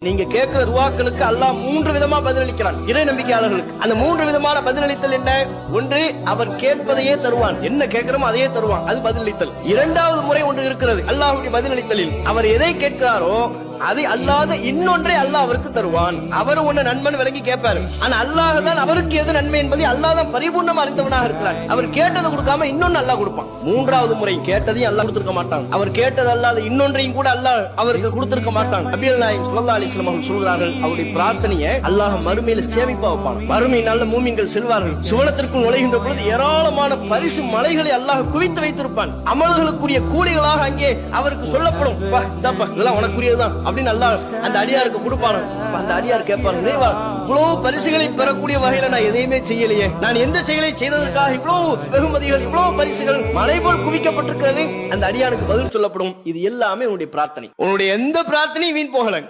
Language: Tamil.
நீங்க கேட்கிற துஆக்களுக்கு அல்லாஹ் 3 விதமா பதிலளிக்கிறான் இறை நம்பிக்கையாளர்களுக்கு. அந்த 3 விதமான பதிலளித்தல் என்ன? ஒன்று, அவர் கேட்பதையே தருவான், என்ன கேட்கிறோமோ அதையே தருவான், அது பதிலளித்தல். இரண்டாவது முறை ஒன்று இருக்கிறது அல்லாஹ்வுடைய பதிலளித்தலில், அவர் எதை கேட்கிறாரோ அதை அல்லாத இன்னொன்றை அல்லாஹ் அவருக்கு தருவான். அவர் ஒண்ணு நன்மைன்னு விளங்கி கேட்பாரு, ஆனா அல்லாஹ் தான் அவருக்கு எது நன்மை என்பதை அல்லாஹ் தான் பரிபூர்ணமா அறிந்தவனாக இருக்கிறார். அவர் கேட்டதை கொடுக்காம இன்னொன்னு அல்லாஹ் கொடுப்பான். மூன்றாவது முறை கேட்டதையும் அல்லாஹ் கொடுத்திருக்க மாட்டான், அவர் கேட்டது அல்லாத இன்னொன்றையும் கூட அல்லாஹ் அவருக்கு கொடுத்திருக்க மாட்டான். நபிகள் நாயகம் ஸல்லல்லாஹு அலைஹி வஸல்லம் அவர்கள் சொல்கிறார்கள், அவருடைய பிரார்த்தனையை அல்லாஹ் மறுமையில சேமிப்பா வைப்பான். மறுமை நாள்ல மூமின்கள் செல்வார்கள், சுவனத்திற்குள் நுழைகின்ற பொழுது ஏராளமான பரிசு மலைகளை அல்லாஹ் குவித்து வைத்திருப்பான். அமல்களுக்குரிய கூலிகளாக அங்கே அவருக்கு சொல்லப்படும், இதெல்லாம் உனக்குரியதுதான் அப்படின்னு அல்லாஹ் அந்த அடியாருக்கு கொடுப்பான். அந்த அடியார் கேட்பார், இறைவா, இவ்வளவு பரிசுகளை பெறக்கூடிய வகையில நான் எதையுமே செய்யலையே, நான் எந்த செயலை செய்ததற்காக இவ்வளவு வெகுமதிகள், இவ்வளவு பரிசுகள் மலை போல் குவிக்கப்பட்டிருக்கிறது? அந்த அடியாருக்கு பதில் சொல்லப்படும், இது எல்லாமே உன்னுடைய பிரார்த்தனை, உன்னுடைய எந்த பிரார்த்தனையும் வீண் போகல.